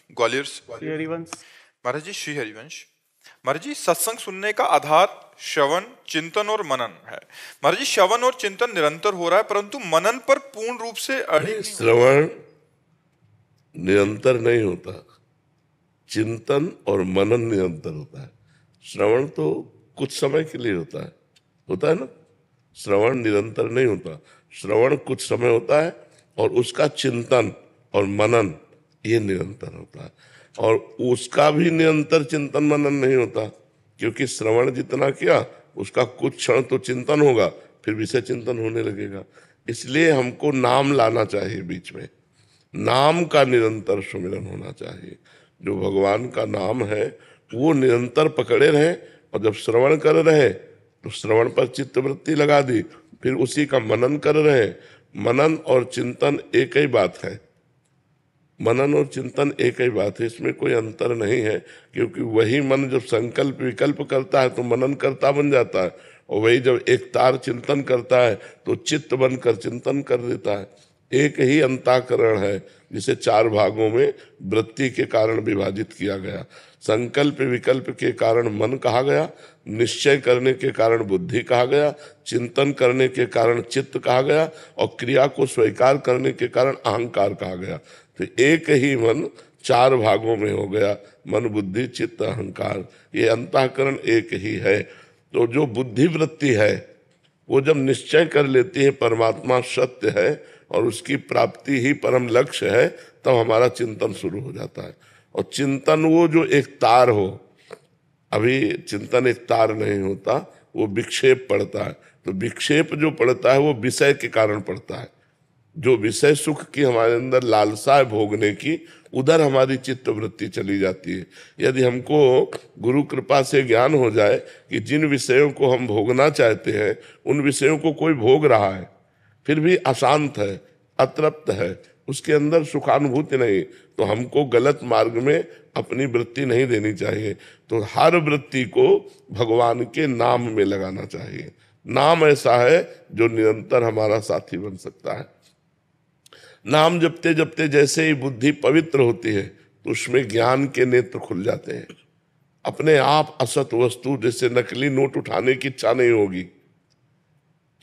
ग्वालियर श्री हरिवंश। महाराज जी, श्री हरिवंश। महाराज जी, सत्संग सुनने का आधार श्रवण, चिंतन और मनन है। महाराज जी, श्रवण और चिंतन निरंतर हो रहा है, परंतु मनन पर पूर्ण रूप से अड़िग नहीं। श्रवण निरंतर नहीं होता, चिंतन और मनन निरंतर होता है। श्रवण तो कुछ समय के लिए होता है ना। श्रवण निरंतर नहीं होता, श्रवण कुछ समय होता है और उसका चिंतन और मनन ये निरंतर होता है। और उसका भी निरंतर चिंतन मनन नहीं होता, क्योंकि श्रवण जितना किया उसका कुछ क्षण तो चिंतन होगा, फिर विषय चिंतन होने लगेगा। इसलिए हमको नाम लाना चाहिए बीच में, नाम का निरंतर सुमिरन होना चाहिए। जो भगवान का नाम है वो निरंतर पकड़े रहे, और जब श्रवण कर रहे तो श्रवण पर चित्तवृत्ति लगा दी, फिर उसी का मनन कर रहे। मनन और चिंतन एक ही बात है, मनन और चिंतन एक ही बात है, इसमें कोई अंतर नहीं है। क्योंकि वही मन जब संकल्प विकल्प करता है तो मनन करता बन जाता है, और वही जब एक तार चिंतन करता है तो चित्त बनकर चिंतन कर देता है। एक ही अंतःकरण है जिसे चार भागों में वृत्ति के कारण विभाजित किया गया। संकल्प विकल्प के कारण मन कहा गया, निश्चय करने के कारण बुद्धि कहा गया, चिंतन करने के कारण चित्त कहा गया, और क्रिया को स्वीकार करने के कारण अहंकार कहा गया। तो एक ही मन चार भागों में हो गया, मन बुद्धि चित्त अहंकार, ये अंतःकरण एक ही है। तो जो बुद्धि वृत्ति है वो जब निश्चय कर लेती है परमात्मा सत्य है और उसकी प्राप्ति ही परम लक्ष्य है, तब हमारा चिंतन शुरू हो जाता है। और चिंतन वो जो एक तार हो, अभी चिंतन एक तार नहीं होता, वो विक्षेप पड़ता है। तो विक्षेप जो पड़ता है वो विषय के कारण पड़ता है। जो विषय सुख की हमारे अंदर लालसा है भोगने की, उधर हमारी चित्त वृत्ति चली जाती है। यदि हमको गुरु कृपा से ज्ञान हो जाए कि जिन विषयों को हम भोगना चाहते हैं उन विषयों को कोई भोग रहा है, फिर भी अशांत है, अतृप्त है, उसके अंदर सुखानुभूति नहीं, तो हमको गलत मार्ग में अपनी वृत्ति नहीं देनी चाहिए। तो हर वृत्ति को भगवान के नाम में लगाना चाहिए। नाम ऐसा है जो निरंतर हमारा साथी बन सकता है। नाम जपते जपते जैसे ही बुद्धि पवित्र होती है तो उसमें ज्ञान के नेत्र खुल जाते हैं। अपने आप असत वस्तु, जैसे नकली नोट उठाने की इच्छा नहीं होगी।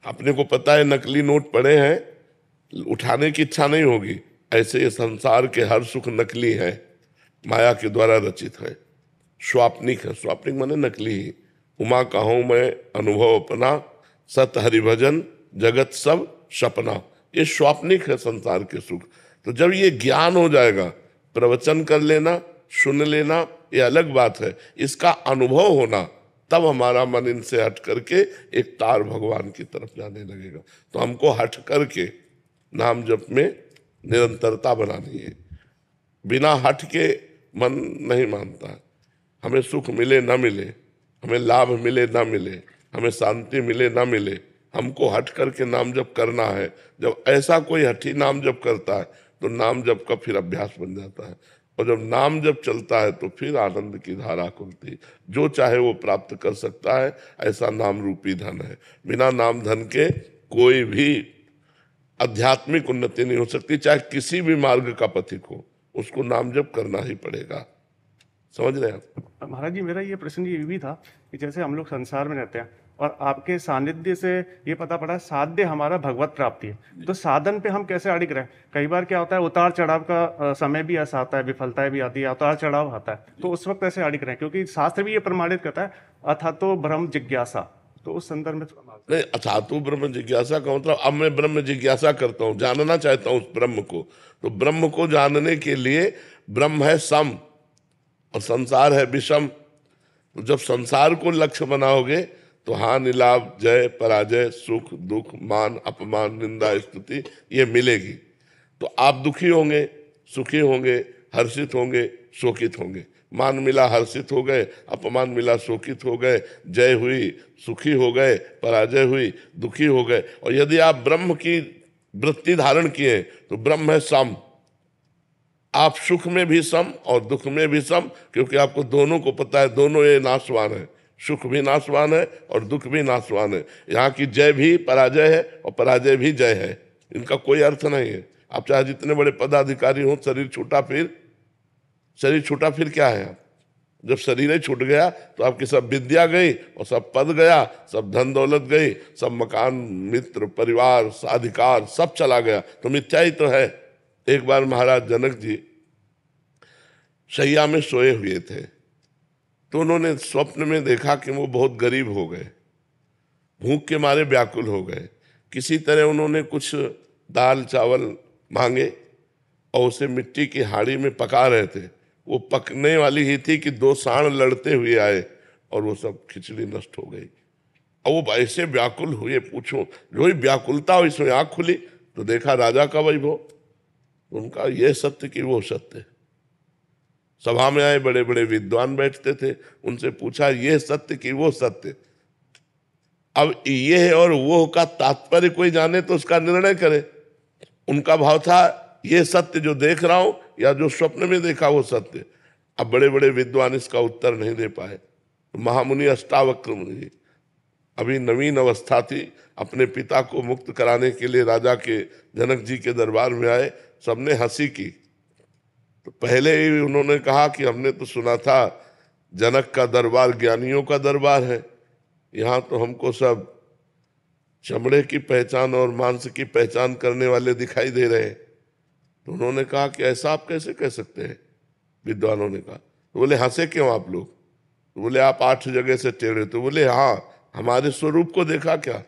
अपने को पता है नकली नोट पड़े हैं, उठाने की इच्छा नहीं होगी। ऐसे ये संसार के हर सुख नकली है, माया के द्वारा रचित है, स्वाप्निक है। स्वाप्निक माने नकली ही। उमा कहूँ मैं अनुभव अपना, सत हरिभजन जगत सब सपना, ये स्वाप्निक है संसार के सुख। तो जब ये ज्ञान हो जाएगा, प्रवचन कर लेना, सुन लेना ये अलग बात है, इसका अनुभव होना, तब हमारा मन इनसे हट करके एक तार भगवान की तरफ जाने लगेगा। तो हमको हट करके नाम जप में निरंतरता बनानी है। बिना हट के मन नहीं मानता है। हमें सुख मिले ना मिले, हमें लाभ मिले ना मिले, हमें शांति मिले ना मिले, हमको हट करके नाम जप करना है। जब ऐसा कोई हठी नाम जप करता है तो नाम जप का फिर अभ्यास बन जाता है, और जब नाम जप चलता है तो फिर आनंद की धारा खुलती, जो चाहे वो प्राप्त कर सकता है। ऐसा नाम रूपी धन है। बिना नाम धन के कोई भी आध्यात्मिक उन्नति नहीं हो सकती, चाहे किसी भी मार्ग का पथिक हो, उसको नाम जप करना ही पड़ेगा। समझ रहे हैं आप? महाराज जी, मेरा ये प्रश्न ये भी था कि जैसे हम लोग संसार में रहते हैं और आपके सानिध्य से ये पता पड़ा साध्य हमारा भगवत प्राप्ति है, तो साधन पे हम कैसे अड़िग रहे? कई बार क्या होता है, उतार चढ़ाव का समय भी ऐसा आता है, विफलताएं भी आती है, उतार चढ़ाव आता है, तो उस वक्त ऐसे अड़िग रहे? क्योंकि शास्त्र भी ये प्रमाणित करता है अथा तो ब्रह्म जिज्ञासा, तो उस संदर्भ में नहीं, अथातो ब्रह्म जिज्ञासा का मतलब अब मैं ब्रह्म जिज्ञासा करता हूँ, जानना चाहता हूँ उस ब्रह्म को। तो ब्रह्म को जानने के लिए ब्रह्म है सम और संसार है विषम। तो जब संसार को लक्ष्य बनाओगे तो हानि लाभ जय पराजय सुख दुख मान अपमान निंदा स्तुति ये मिलेगी। तो आप दुखी होंगे, सुखी होंगे, हर्षित होंगे, शोकित होंगे। मान मिला हर्षित हो गए, अपमान मिला शोकित हो गए, जय हुई सुखी हो गए, पराजय हुई दुखी हो गए। और यदि आप ब्रह्म की वृत्ति धारण किए तो ब्रह्म है सम। आप सुख में भी सम और दुख में भी सम, क्योंकि आपको दोनों को पता है दोनों ये नाशवान है, सुख भी नाशवान है और दुख भी नाशवान है। यहाँ की जय भी पराजय है और पराजय भी जय है, इनका कोई अर्थ नहीं है। आप चाहे जितने बड़े पदाधिकारी हो, शरीर छूटा फिर शरीर छूटा फिर क्या है आप? जब शरीर ही छूट गया तो आपकी सब विद्या गई और सब पद गया, सब धन दौलत गई, सब मकान, मित्र, परिवार, अधिकार सब चला गया, तो मिथ्या ही तो है। एक बार महाराज जनक जी शैया में सोए हुए थे, तो उन्होंने स्वप्न में देखा कि वो बहुत गरीब हो गए, भूख के मारे व्याकुल हो गए। किसी तरह उन्होंने कुछ दाल चावल मांगे और उसे मिट्टी की हाड़ी में पका रहे थे। वो पकने वाली ही थी कि दो सांड लड़ते हुए आए और वो सब खिचड़ी नष्ट हो गई। और वो ऐसे व्याकुल हुए, पूछो जो ही व्याकुलता हो, इसमें आंख खुली तो देखा राजा का वैभव। उनका ये सत्य कि वो सत्य। सभा में आए बड़े बड़े विद्वान बैठते थे, उनसे पूछा ये सत्य कि वो सत्य। अब ये और वो का तात्पर्य कोई जाने तो उसका निर्णय करे। उनका भाव था ये सत्य जो देख रहा हूं या जो स्वप्न में देखा वो सत्य। अब बड़े बड़े विद्वान इसका उत्तर नहीं दे पाए। तो महामुनि अष्टावक्र मुनि, अभी नवीन अवस्था थी, अपने पिता को मुक्त कराने के लिए राजा के जनक जी के दरबार में आए। सबने हंसी की। तो पहले ही उन्होंने कहा कि हमने तो सुना था जनक का दरबार ज्ञानियों का दरबार है, यहाँ तो हमको सब चमड़े की पहचान और मांस की पहचान करने वाले दिखाई दे रहे हैं। तो उन्होंने कहा कि ऐसा आप कैसे कह सकते हैं? विद्वानों ने कहा। तो बोले हंसे क्यों आप लोग? तो बोले आप 8 जगह से टेढ़े। तो बोले हाँ, हमारे स्वरूप को देखा क्या?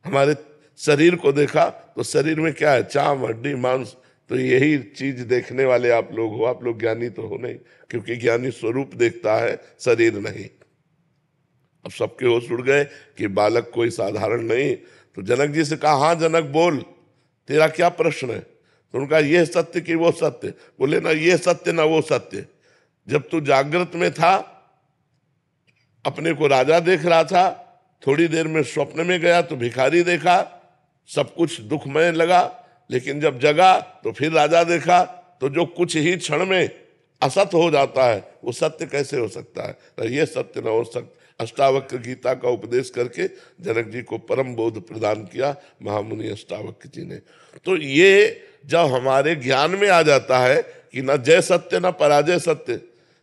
हमारे शरीर को देखा तो शरीर में क्या है? चाम, हड्डी, मांस। तो यही चीज देखने वाले आप लोग हो। आप लोग ज्ञानी तो हो नहीं, क्योंकि ज्ञानी स्वरूप देखता है, शरीर नहीं। अब सबके होश उड़ गए कि बालक कोई साधारण नहीं। तो जनक जी से कहा हाँ जनक बोल, तेरा क्या प्रश्न है? तो उनका ये सत्य कि वो सत्य? बोले ना ये सत्य ना वो सत्य। जब तू जागृत में था अपने को राजा देख रहा था, थोड़ी देर में स्वप्न में गया तो भिखारी देखा, सब कुछ दुखमय लगा। लेकिन जब जगा तो फिर राजा देखा, तो जो कुछ ही क्षण में असत हो जाता है वो सत्य कैसे हो सकता है? तो ये सत्य न हो सकता। अष्टावक्र गीता का उपदेश करके जनक जी को परम बोध प्रदान किया महामुनि अष्टावक्र जी ने। तो ये जब हमारे ज्ञान में आ जाता है कि न जय सत्य न पराजय सत्य,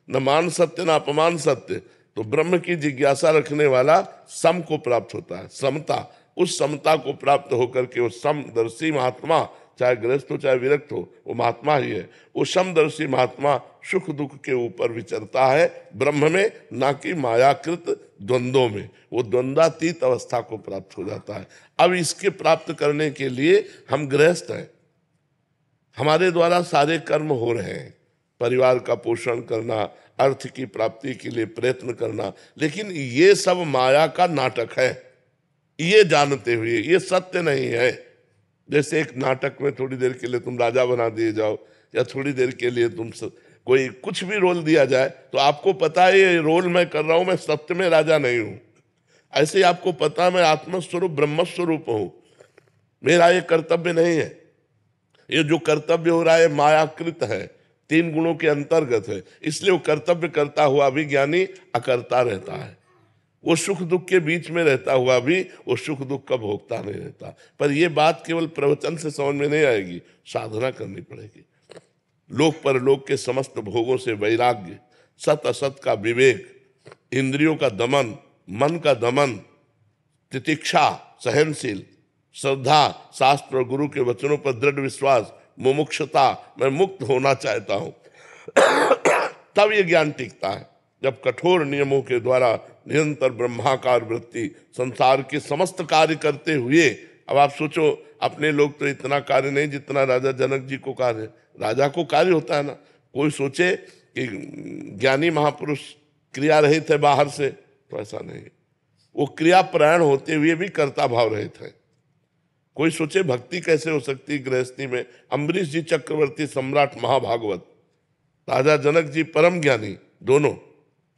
न मान सत्य न अपमान सत्य, तो ब्रह्म की जिज्ञासा रखने वाला सम को प्राप्त होता है, समता। उस समता को प्राप्त होकर के वो समदर्शी महात्मा, चाहे गृहस्थ हो चाहे विरक्त हो, वो महात्मा ही है। वो समदर्शी महात्मा सुख दुख के ऊपर विचरता है ब्रह्म में, ना कि मायाकृत द्वंद्वों में। वो द्वंद्वातीत अवस्था को प्राप्त हो जाता है। अब इसके प्राप्त करने के लिए हम गृहस्थ हैं, हमारे द्वारा सारे कर्म हो रहे हैं, परिवार का पोषण करना, अर्थ की प्राप्ति के लिए प्रयत्न करना, लेकिन ये सब माया का नाटक है। ये जानते हुए ये सत्य नहीं है। जैसे एक नाटक में थोड़ी देर के लिए तुम राजा बना दिए जाओ, या थोड़ी देर के लिए तुम कोई कुछ भी रोल दिया जाए, तो आपको पता है ये रोल मैं कर रहा हूं, मैं सत्य में राजा नहीं हूं। ऐसे ही आपको पता है मैं आत्मस्वरूप ब्रह्मस्वरूप हूं, मेरा ये कर्तव्य नहीं है। ये जो कर्तव्य हो रहा है मायाकृत है, 3 गुणों के अंतर्गत है, इसलिए वो कर्तव्य करता हुआ भी ज्ञानी अकर्ता रहता है। वो सुख दुख के बीच में रहता हुआ भी वो सुख दुख का भोगता नहीं रहता। पर ये बात केवल प्रवचन से समझ में नहीं आएगी, साधना करनी पड़ेगी। लोक परलोक के समस्त भोगों से वैराग्य, सत असत का विवेक, इंद्रियों का दमन, मन का दमन, तितिक्षा, सहनशील, श्रद्धा, शास्त्र और गुरु के वचनों पर दृढ़ विश्वास, मुमुक्षुता, मैं मुक्त होना चाहता हूं, तब ये ज्ञान टिकता है। जब कठोर नियमों के द्वारा निरंतर ब्रह्माकार वृत्ति संसार के समस्त कार्य करते हुए, अब आप सोचो अपने लोग तो इतना कार्य नहीं जितना राजा जनक जी को कार्य। राजा को कार्य होता है ना। कोई सोचे कि ज्ञानी महापुरुष क्रिया रहित है बाहर से, तो ऐसा नहीं। वो क्रिया प्राण होते हुए भी कर्ता भाव रहित है। कोई सोचे भक्ति कैसे हो सकती गृहस्थी में। अम्बरीश जी चक्रवर्ती सम्राट महाभागवत, राजा जनक जी परम ज्ञानी, दोनों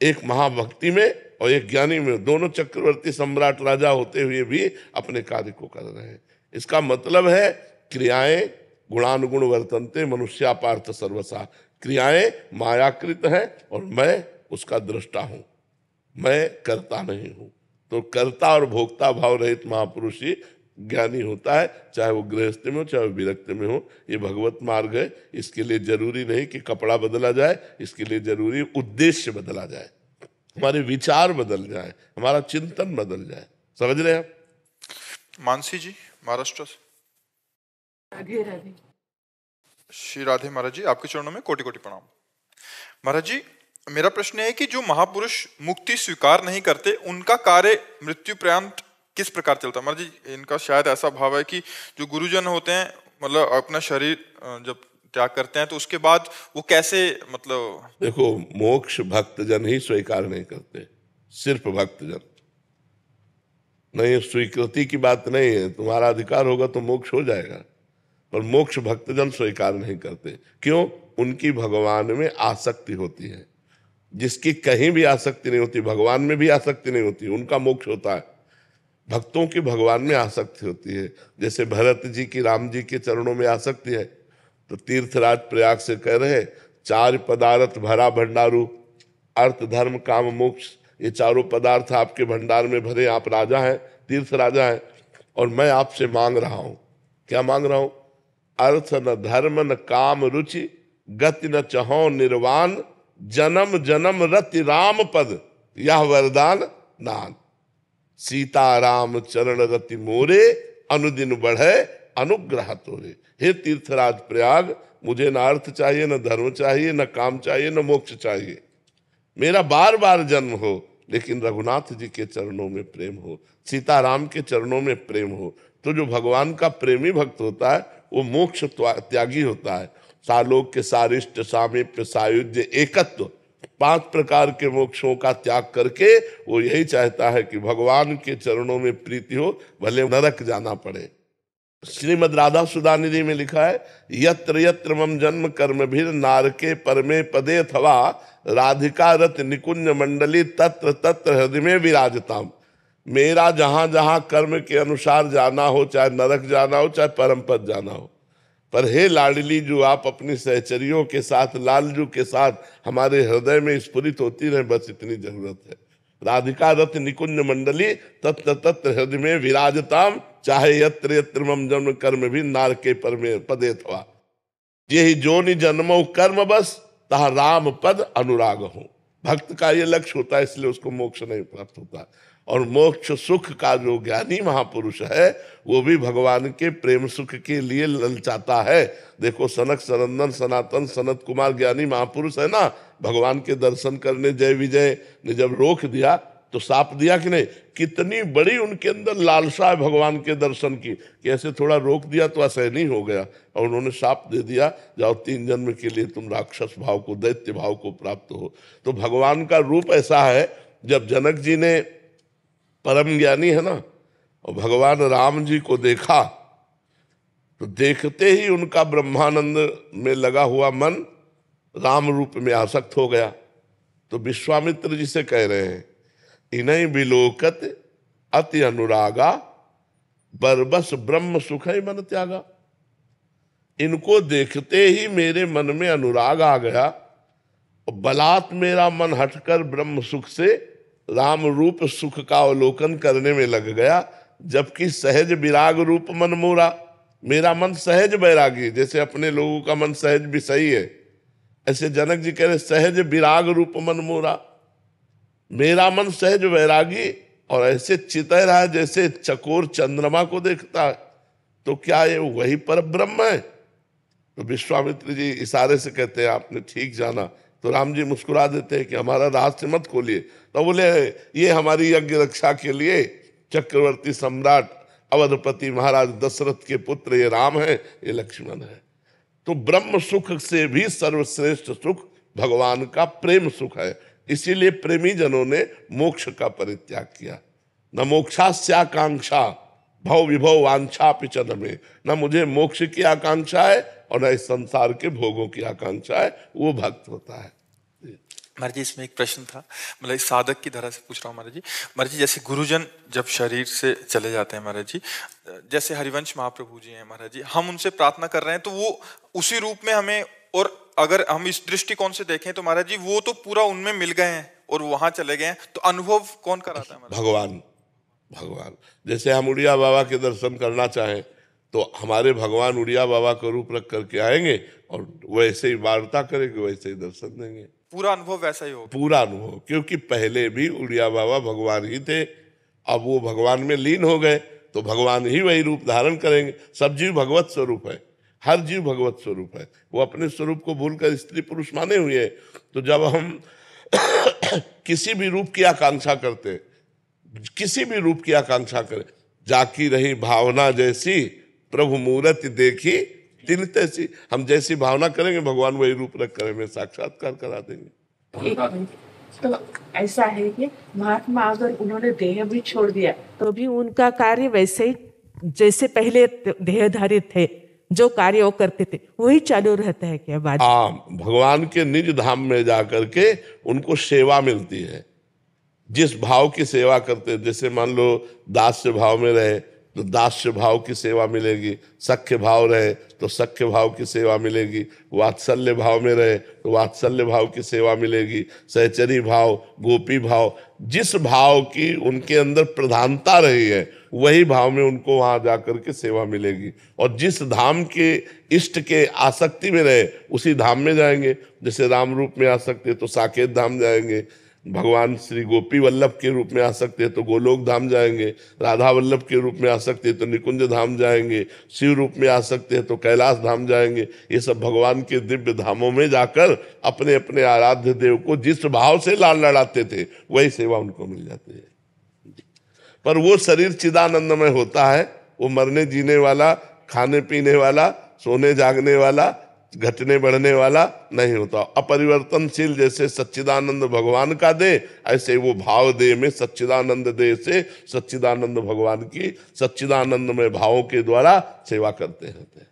एक महाभक्ति में और एक ज्ञानी में, दोनों चक्रवर्ती सम्राट राजा होते हुए भी अपने कार्य को कर रहे हैं। इसका मतलब है क्रियाएं गुणानुगुण वर्तनते मनुष्या पार्थ सर्वसा। क्रियाएं मायाकृत है और मैं उसका दृष्टा हूं, मैं करता नहीं हूं। तो कर्ता और भोक्ता भाव रहित महापुरुष ही ज्ञानी होता है, चाहे वो गृहस्थ में हो चाहे वो विरक्त में हो। ये भगवत मार्ग है। इसके लिए जरूरी नहीं कि कपड़ा बदला जाए, इसके लिए जरूरी उद्देश्य बदला जाए, हमारे विचार बदल जाए, हमारा चिंतन बदल जाए। समझ रहे हैं आप? मानसी जी महाराष्ट्र से। राधे राधे। श्री राधे महाराज जी, आपके चरणों में कोटि कोटि प्रणाम। महाराज जी, मेरा प्रश्न है कि जो महापुरुष मुक्ति स्वीकार नहीं करते, उनका कार्य मृत्यु पर्यंत किस प्रकार चलता है? महाराज जी, इनका शायद ऐसा भाव है कि जो गुरुजन होते हैं, मतलब अपना शरीर जब त्याग करते हैं तो उसके बाद वो कैसे, मतलब देखो, मोक्ष भक्तजन ही स्वीकार नहीं करते, सिर्फ भक्तजन। नहीं, स्वीकृति की बात नहीं है, तुम्हारा अधिकार होगा तो मोक्ष हो जाएगा, पर मोक्ष भक्तजन स्वीकार नहीं करते। क्यों? उनकी भगवान में आसक्ति होती है। जिसकी कहीं भी आसक्ति नहीं होती, भगवान में भी आसक्ति नहीं होती, उनका मोक्ष होता है। भक्तों की भगवान में आसक्ति होती है। जैसे भरत जी की राम जी के चरणों में आसक्ति है, तो तीर्थराज प्रयाग से कह रहे, 4 पदार्थ भरा भंडारू, अर्थ धर्म काम मोक्ष, ये चारों पदार्थ आपके भंडार में भरे, आप राजा हैं, तीर्थ राजा हैं, और मैं आपसे मांग रहा हूं। क्या मांग रहा हूं? अर्थ न धर्म न काम रुचि, गति न चहो निर्वाण, जन्म जन्म रति राम पद, यह वरदान नान। सीता राम चरण रति मोरे, अनुदिन बढ़े अनुग्रह तोरे। हे तीर्थराज प्रयाग, मुझे न अर्थ चाहिए, न धर्म चाहिए, न काम चाहिए, न मोक्ष चाहिए। मेरा बार बार जन्म हो, लेकिन रघुनाथ जी के चरणों में प्रेम हो, सीताराम के चरणों में प्रेम हो। तो जो भगवान का प्रेमी भक्त होता है वो मोक्ष त्यागी होता है। सालोक के सारिष्ट सामीप्य सायुज्य एकत्व, 5 प्रकार के मोक्षों का त्याग करके वो यही चाहता है कि भगवान के चरणों में प्रीति हो, भले नरक जाना पड़े। श्रीमद् राधा सुधानिधि में लिखा है, यत्र यत्र मम जन्म कर्म भीर नारके परमे पदे अथवा, राधिका रत निकुंज मंडली तत्र तत्र हृदय में विराजताम। मेरा जहां जहां कर्म के अनुसार जाना हो, चाहे नरक जाना हो चाहे परम पद जाना हो, पर हे लाडली, जो आप अपनी सहचरियों के साथ, लालजू के साथ हमारे हृदय में स्फुरित होती रहे, बस इतनी जरूरत है। राधिका रथ निकुंज मंडली तत्र तत्र हृदय में विराजताम, चाहे यत्र यत्र मम जन्म कर्म भी नार के परमे पदे थवा। यही जोनि जन्मो कर्म बस, तहा राम पद अनुराग हो। भक्त का ये लक्ष्य होता है, इसलिए उसको मोक्ष नहीं प्राप्त होता। और मोक्ष सुख का जो ज्ञानी महापुरुष है, वो भी भगवान के प्रेम सुख के लिए ललचाता है। देखो, सनक सनंदन सनातन सनत कुमार ज्ञानी महापुरुष है ना, भगवान के दर्शन करने जय विजय ने जब रोक दिया तो साप दिया कि नहीं? कितनी बड़ी उनके अंदर लालसा है भगवान के दर्शन की, कि ऐसे थोड़ा रोक दिया तो असहनीय हो गया, और उन्होंने साप दे दिया, जाओ 3 जन्म के लिए तुम राक्षस भाव को, दैत्य भाव को प्राप्त हो। तो भगवान का रूप ऐसा है, जब जनक जी ने, परम ज्ञानी है ना, और भगवान राम जी को देखा, तो देखते ही उनका ब्रह्मानंद में लगा हुआ मन राम रूप में आसक्त हो गया। तो विश्वामित्र जी से कह रहे हैं, इन्हीं विलोकत अति अनुरागा, बरबस ब्रह्म सुख ही मन त्यागा। इनको देखते ही मेरे मन में अनुराग आ गया, और बलात् मेरा मन हटकर ब्रह्म सुख से राम रूप सुख का अवलोकन करने में लग गया। जबकि सहज विराग रूप मन मोरा, मेरा मन सहज बैरागी, जैसे अपने लोगों का मन सहज विषयी है, ऐसे जनक जी कह रहे सहज विराग रूप मन मोरा, मेरा मन सहज वैरागी, और ऐसे चितह रहा है जैसे चकोर चंद्रमा को देखता है। तो क्या ये वही पर ब्रह्म है? तो विश्वामित्र जी इशारे से कहते हैं, आपने ठीक जाना। तो राम जी मुस्कुरा देते हैं कि हमारा रहस्य मत खोलिए। तो बोले, ये हमारी यज्ञ रक्षा के लिए चक्रवर्ती सम्राट अवधपति महाराज दशरथ के पुत्र ये राम है, ये लक्ष्मण है। तो ब्रह्म सुख से भी सर्वश्रेष्ठ सुख भगवान का प्रेम सुख है। इसीलिए प्रेमी जनों ने मोक्ष का परित्याग किया। न मोक्षास्याकांक्षा भव विभव वांछा पिचन में, न मुझे मोक्ष की आकांक्षा है और न इस संसार के भोगों की आकांक्षा है, वो भक्त होता है। महाराज जी, इसमें एक प्रश्न था, मतलब इस साधक की तरह से पूछ रहा हूँ महाराज जी। महाराज जी, जैसे गुरुजन जब शरीर से चले जाते हैं महाराज जी, जैसे हरिवंश महाप्रभु जी हैं महाराज जी, हम उनसे प्रार्थना कर रहे हैं तो वो उसी रूप में हमें, और अगर हम इस दृष्टिकोण से देखें तो महाराज जी वो तो पूरा उनमें मिल गए हैं और वहां चले गए हैं, तो अनुभव कौन कराता है? भगवान। भगवान। जैसे हम उड़िया बाबा के दर्शन करना चाहें तो हमारे भगवान उड़िया बाबा का रूप रख करके आएंगे और वैसे ही वार्ता करेंगे, वैसे ही दर्शन देंगे। पूरा अनुभव वैसा ही होगा। पूरा अनुभव, क्योंकि पहले भी उड़िया बाबा भगवान ही थे, अब वो भगवान में लीन हो गए तो भगवान ही वही रूप धारण करेंगे। सब जीव भगवत स्वरूप है, हर जीव भगवत स्वरूप है। वो अपने स्वरूप को भूलकर स्त्री पुरुष माने हुए हैं। तो जब हम किसी भी रूप की आकांक्षा करते, किसी भी रूप की आकांक्षा करें, जाकी रही भावना जैसी प्रभु मूरत देखी तिन तैसी, हम जैसी भावना करेंगे भगवान वही रूप रख कर हमें साक्षात्कार करा देंगे। एक मिनट, तो ऐसा है कि महात्मा अगर उन्होंने देह भी छोड़ दिया तो भी उनका कार्य वैसे ही जैसे पहले देहधारी थे, जो कार्य वो करते थे वही चालू रहता है क्या बाद? हाँ, भगवान के निज धाम में जाकर के उनको सेवा मिलती है। जिस भाव की सेवा करते, जैसे मान लो दास्य भाव में रहे तो दास्य भाव की सेवा मिलेगी, सख्य भाव रहे तो सख्य भाव की सेवा मिलेगी, वात्सल्य भाव में रहे तो वात्सल्य भाव की सेवा मिलेगी, सहचरी भाव, गोपी भाव, जिस भाव की उनके अंदर प्रधानता रही है वही भाव में उनको वहां जाकर के सेवा मिलेगी। और जिस धाम के इष्ट के आसक्ति में रहे उसी धाम में जाएंगे। जैसे राम रूप में आसक्ति है तो साकेत धाम जाएंगे, भगवान श्री गोपी वल्लभ के रूप में आ सकते हैं तो गोलोक धाम जाएंगे, राधा वल्लभ के रूप में आ सकते हैं तो निकुंज धाम जाएंगे, शिव रूप में आ सकते हैं तो कैलाश धाम जाएंगे। ये सब भगवान के दिव्य धामों में जाकर अपने अपने आराध्य देव को जिस भाव से लाल लड़ाते थे वही सेवा उनको मिल जाती है। पर वो शरीर चिदानंदमय होता है, वो मरने जीने वाला, खाने पीने वाला, सोने जागने वाला, घटने बढ़ने वाला नहीं होता। अपरिवर्तनशील जैसे सच्चिदानंद भगवान का दे, ऐसे वो भाव दे में सच्चिदानंद दे से सच्चिदानंद भगवान की सच्चिदानंद में भावों के द्वारा सेवा करते रहते हैं।